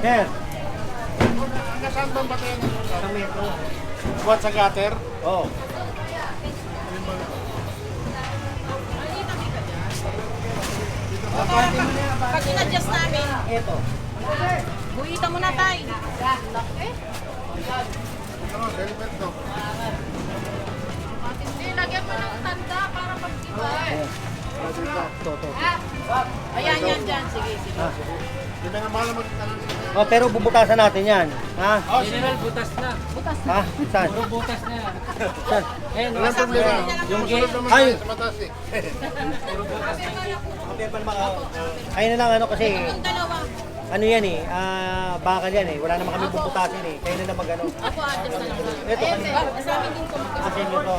Sir, Hanggang saan bang batayan mo? sa metro. Buwan sa gutter? Oo. Pag in-adjust namin, Ito. buhita mo na tayo. Ano, helmet no? Hindi, lagyan mo ng tanda para pag-iba. Ito. Ayan, yan, dyan. Sige, sige. Ah. Hindi na nga mahal magtanong. Oh, pero bubutasan natin yan. Ha? Oh, General, butas na. Ha? Saan? Puro butas na yan. Saan? Ayun, walang problema. Yung sunod naman Ay. tayo sa mataas eh. Ayun na lang ano kasi, Yung dalawa. ano yan eh, bakal yan eh. Wala naman kami bubutasin eh. Kayo na lang mag-ano. Ako, adjust na lang. Ito, kanina. Sa amin din po. Asin nyo to.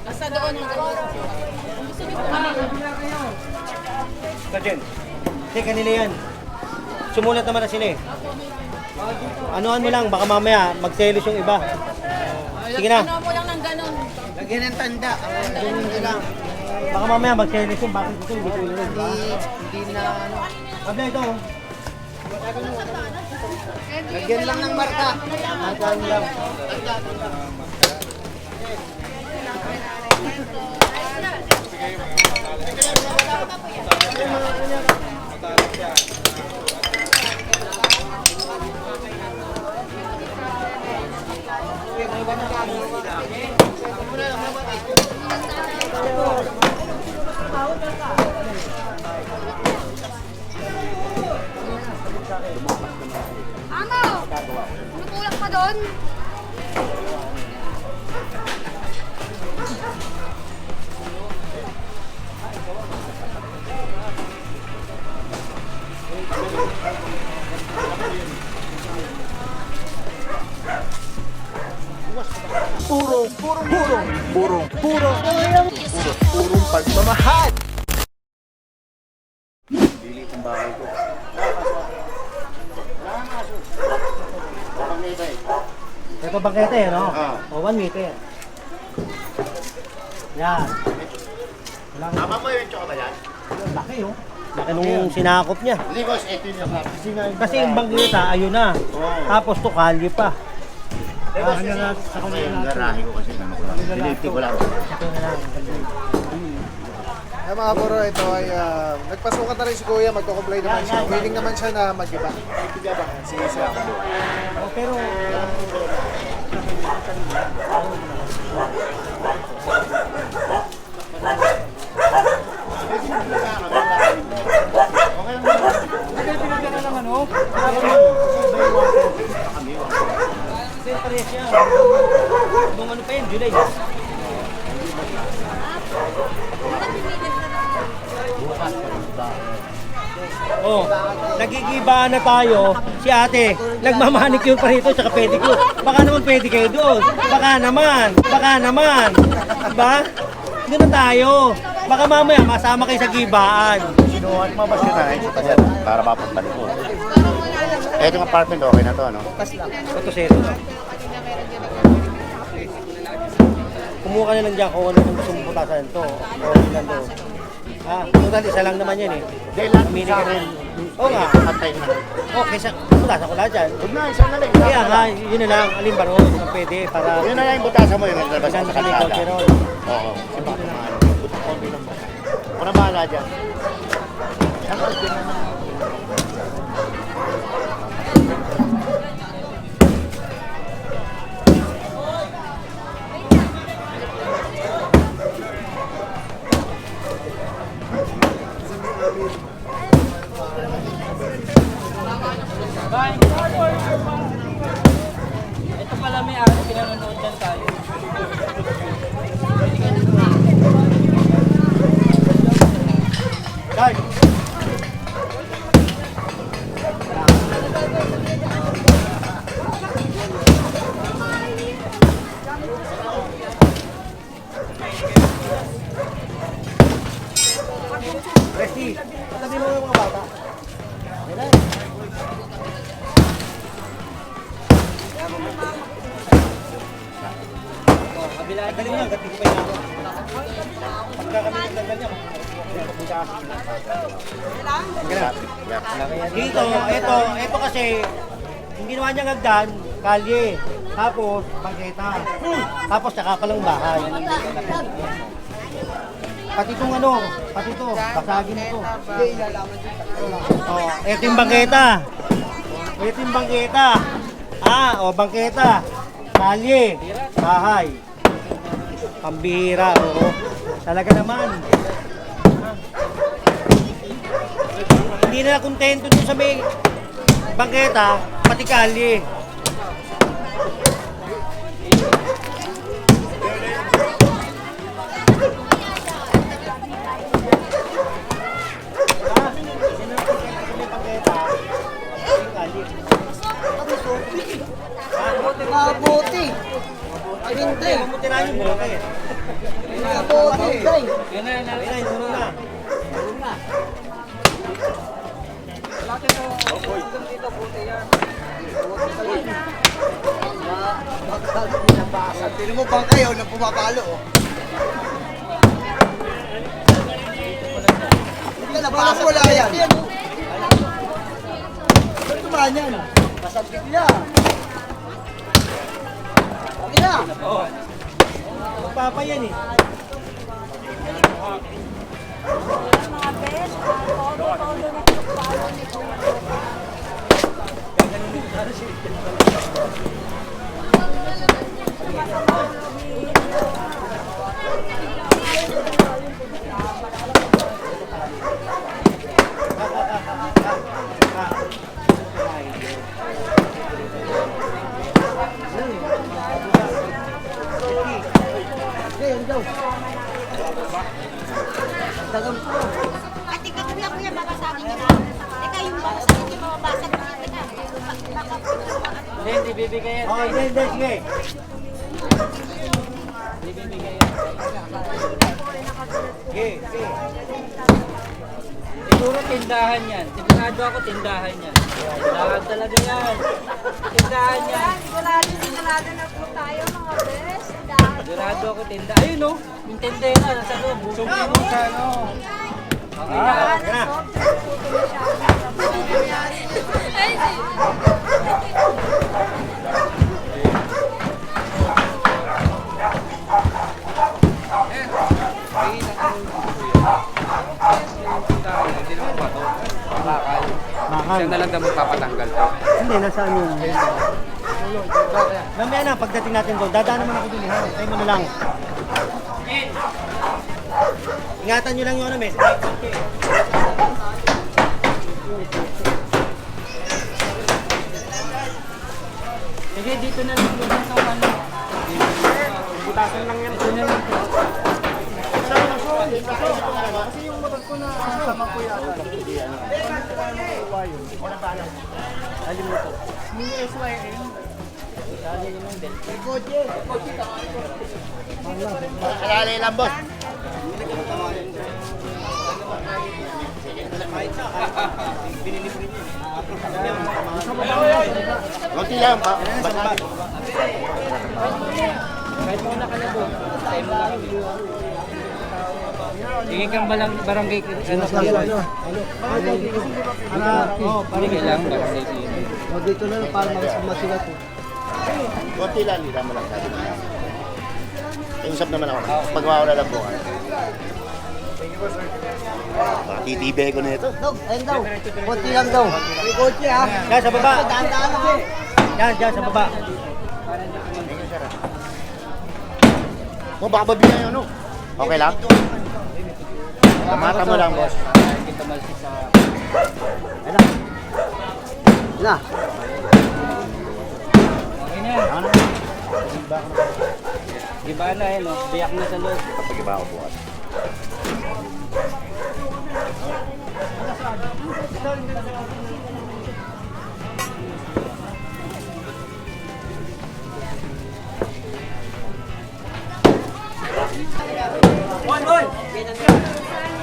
Basta doon ang gano'n. Kung gusto niyo po kami. Ito din. Hindi, kanila yan. Sumulat naman na sila eh. Anuhan mo lang, baka mamaya magselos yung iba. Sige na. Ano mo lang ng gano'n. Lagyan ng tanda. Ganun lang. Baka mamaya magselos yung bakit ito, hindi ko yun. Hindi na ano. Abla ito. Lagyan lang ng marka. Marka lang. Ano? Tumutulak pa doon? Purong pagmamahal. Dili itong bahay ko. Ito bangkete eh, no? Ah. O, 1 meter. Yan. Wala ko. Tama mo yung choka ba yan? Laki oh. Laki nung sinakop niya. Hindi boss, ito yung Kasi yung bangketa, ayun na. Tapos to kalye pa. sa kamay yung garahe ko kasi ano ko lang. Piniliti ko lang. Ito na lang. Ay mga bro, ito ay nagpasukan na rin si Kuya, magko-comply naman siya. Willing naman siya na mag-iba. Sige siya. Oh, pero siyempre siya. Nung ano pa yun, July. Oh, nagigibaan na tayo. Si ate, nagmamanicure pa rito tsaka pedicure. Baka naman pwede kayo doon. Baka naman. Diba? Doon na tayo. Baka mamaya masama kayo sa gibaan. Sinuhan mo ba siya na sa tasan para mapagbalik ko? Ito yung apartment, okay na to, ano? Ito sir. Kumuha ka na lang dyan kung ano yung gusto mong putasan to. O ilan to. Total isa lang naman yan eh. Dahil lahat Mini sa ka rin. Oo nga. Pantay na. Okay, putasan ko lahat dyan. Huwag na, isang naling. Kaya nga, yun na lang. Alin ba ron? Kung pwede para Yun na lang yung butasan mo yung naglabas sa maganda ka nito, kalsada. pero Oo, si baka maano. Buta konti lang mo. Ako na bahala dyan. Saan ka dyan naman? Ito pala may araw pinanonood dyan tayo. Guard! Resti, patabi mo yung mga bata. Kabila, galing lang, gating ko pa yung ako. Pagka kami nagdagal niya, Dito, ito kasi, yung ginawa niyang hagdan, kalye. Tapos, bangketa. Tapos, tsaka palang bahay. Pati itong ano, pati ito, basagin ito. Oh, ito yung bangketa. Ito yung bangketa. Bangketa. Kalye. Bahay. Pambihira, oo. Talaga naman. Hindi na kontento dun sa may bangketa, pati kalye. Mabuti. Hindi. Mamutirahin mo lang eh. Mabuti. Yan na, yan na. Ayun, uno na. Pili mo bang kayo na pumapalo? Hindi na basa wala yan. Ito ba yan? Masagkit niya. Okay na. Magpapa yan eh. Mga bes, todo na pagpalo ni Kuya. At ikaw kuya, babasagin niyo na. Teka, yung babasagin niyo, mababasag na kita. Hindi bibigay yan. Oh, hindi, sige. Hindi bibigay yan. Sige, sige. Siguro tindahan yan. Sigurado ako tindahan yan. Tindahan talaga yan. Tindahan yan. Sigurado na po tayo mga bes. Sigurado ako tindahan. Ayun o. Yung tindera nasa loob. Sumpi mo sa ano. Okay na. Bakal. Siya na lang daw magpapatanggal. Hindi, nasaan yun? Mamaya na, pagdating natin doon, dadaan naman ako doon eh. Tayo mo na lang. Ingatan nyo lang yung ano, mes. Sige, dito na lang. Dito sa ano. Butasan lang yan. Dito na lang. Kasi yung motor ko na kasama ko yata. Alala lang, boss. Kunti lang, pa. Basta. Kahit muna ka na doon. Tayo mo lang. Hingin kang barangay. Ano ka yun? Hingin lang barangay. Dito na lang para masigat ko. Kunti lang, hindi naman lang sabi. Usap naman ako. Pag mawala lang po. Titibay ko na ito. Daw, ayun daw. Konti lang daw. May kotse ha. Yan, sa baba. Daan-daan lang eh. Yan, dyan, sa baba. Mo baka babigyan yun, no? Okay lang? Tamata mo lang, boss. Kita malsi sa... Na. Okay na yan. Iba na eh, no? Biyak na sa loob. Kapag iba ako bukas.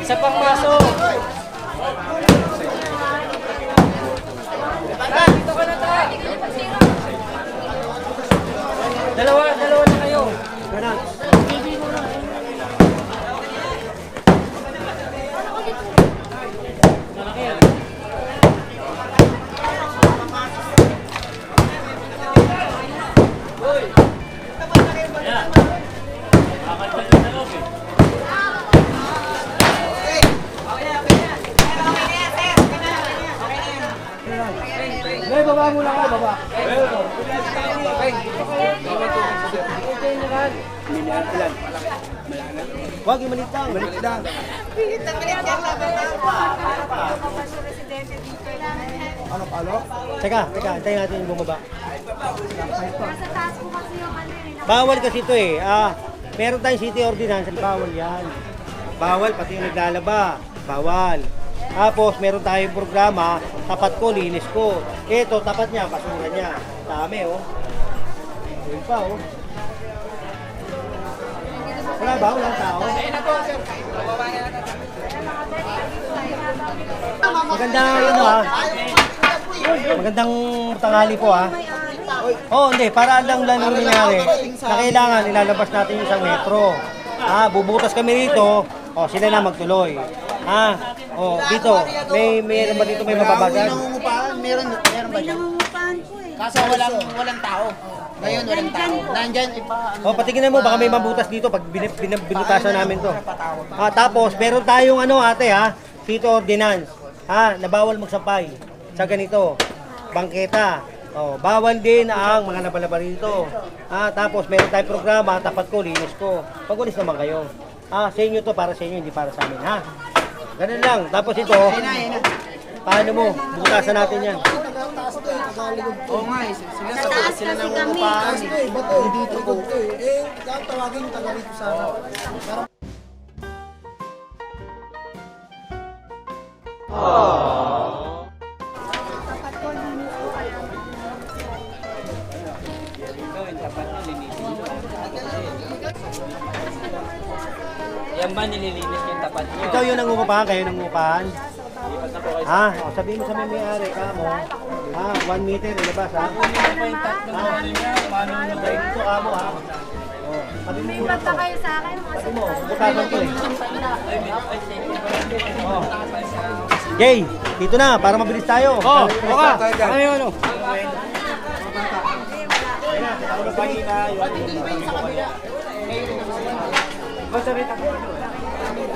Isa pang baso. Dito ka na ta. Dalawa na kayo. Ay, baba muna ka, baba. Wag yung maliit lang. Maliit lang. Teka, antayin natin yung bumaba. Bawal kasi ito eh. Meron tayong city ordinance, bawal yan. Bawal, pati yung naglalaba. Bawal. Tapos, meron tayong programa, tapat ko, linis ko. Ito, tapat niya, basura niya. Dami, oh. Yun pa, oh. Wala ba? Walang tao? Magandang, magandang tanghali po, ha. Oh, hindi, para lang nangyari na kailangan ilalabas natin yung isang metro. Bubutas kami rito, sila na magtuloy. Dito, meron ba dito may mababagan? Meron ba May dyan? nangungupahan po eh. Kaso walang tao. Ngayon walang tao. Nandyan iba. Patingin mo, baka may mabutas dito pag binutasan namin to. Tapos, meron tayong ate, city ordinance. Na bawal magsampay sa ganito. Bangketa. Bawal din ang mga nabalaba rito. Tapos, meron tayong programa, tapat ko, linis ko. Pag-ulis naman kayo. Sa inyo to, para sa inyo, hindi para sa amin, ha? Ganun lang. Tapos ito, paano mo? Butasan natin yan. Oo nga eh. Sila Kasi kami. Dito ko. Tawagin yung taga rito sana. Yan ba nililinis yung tapat nyo? Ikaw yung nangungupahan, kayo nangungupahan. Sabihin mo sa may-ari ka mo. 1 meter, ilabas, ha? Dito ka mo, ha? Sabi mo muna to. kayo sa akin. Sabi mo, butasan ko eh. Jay, dito na, para mabilis tayo.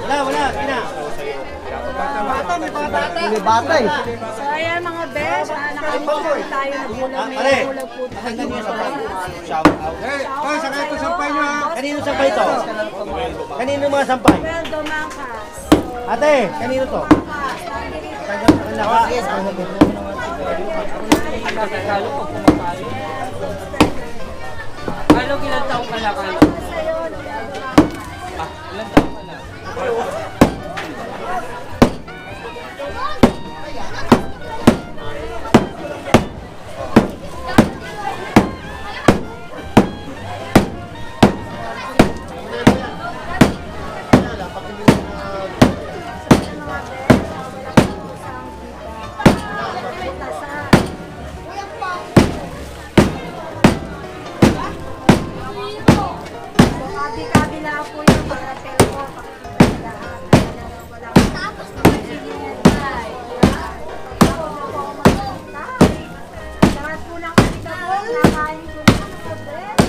Wala, ina. May bata eh. So ayan mga besh, nakalimutan po tayo na bulag. Pare, May bulag po tayo. Sakay ko sampay nyo, ha? kanino sampay to? Kanino mga sampay? Weldo Mangkas. Ate, kanino to? Kalo ko kumakayo. Kalo, ilang taong ka na kalo? Ilang taong ka na? Kabila po yung mga telco. Lahat. Tapos naman lahat po ng kanila po, nakain ko na sa bread.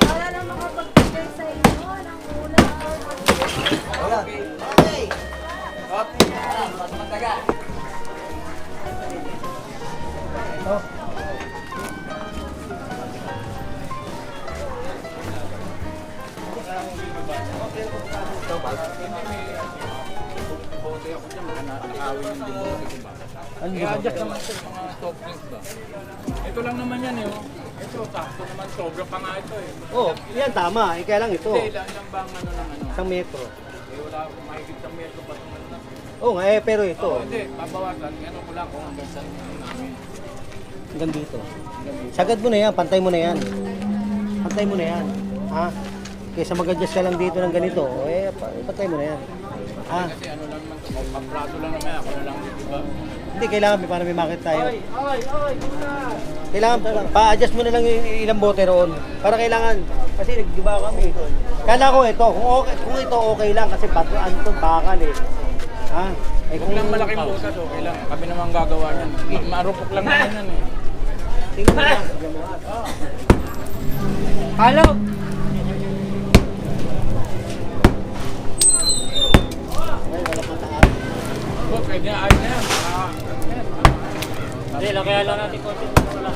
Wala na makapagbigay sa inyo ng ulam. I-adjust naman ito yung mga soft drinks ba? Ito lang naman yan eh. Ito, sakto naman. Sobra pa nga ito eh. Yan tama. Kaya lang ito. Hindi, ilan ba ang ano ng ano? Isang metro. Eh, wala akong mahigit sa metro pa naman na. Pero ito. Hindi, babawasan. Ano ko lang kung hanggang saan namin. Hanggang dito. Sagad mo na yan. Pantay mo na yan. Pantay mo na yan. Kaysa mag-adjust ka lang dito ng ganito. Pantay mo na yan. Kasi ano lang naman ito. Pamprato lang naman. Ako na lang dito ba? Hindi, kailangan para may market tayo. Kailangan pa-adjust mo na lang yung ilang bote roon. Para kailangan, kasi nagdiba kami. Kala ko ito, kung ito okay lang kasi ano ito, bakal eh. Kung lang malaking butas, okay lang. Kami naman gagawa yan. Marupok lang naman yan eh. Tingnan mo lang. Kalo! Pwede na, ayun na yan. Hindi, kaya lang natin konti. Wala.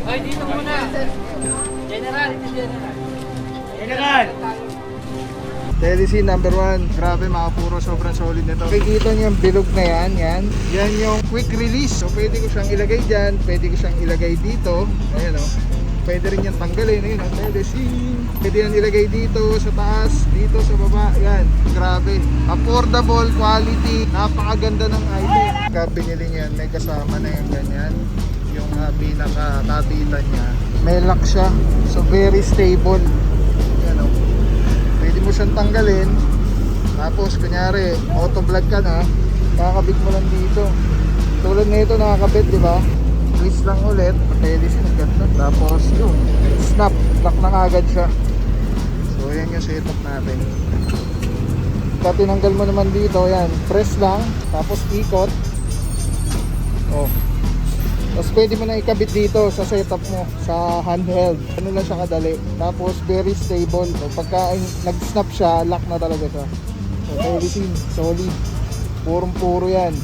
Ay, dito muna. General, ito general. General! Telecine number 1. Grabe mga puro, sobrang solid nito. Nakikita niyo yung bilog na yan, yan. Yan yung quick release. So pwede ko siyang ilagay dyan, pwede ko siyang ilagay dito. Ayan o. Pwede rin yan tanggalin. Ayun o, Telecine. Pwede yan ilagay dito, sa taas, dito sa baba. Yan, grabe. Affordable, quality, napakaganda ng item. Pagka binili niyan, may kasama na yung ganyan. Yung pinaka-kabitan niya. May lock siya. So very stable. Yan o. Pwede mo siyang tanggalin. Tapos kunyari auto vlog ka na, kakabit mo lang dito. Tulad nito nakakabit, di ba? Twist lang ulit, telecine ang ganda. Tapos yun, snap, lock na agad siya. So yan yung setup natin. Pag tinanggal mo naman dito, yan, press lang, tapos ikot. Oh. Tapos pwede mo na ikabit dito sa setup mo, sa handheld. Ano lang siya kadali. Tapos very stable. So, pagka nag-snap siya, lock na talaga siya. So telecine, solid. Purong-puro yan.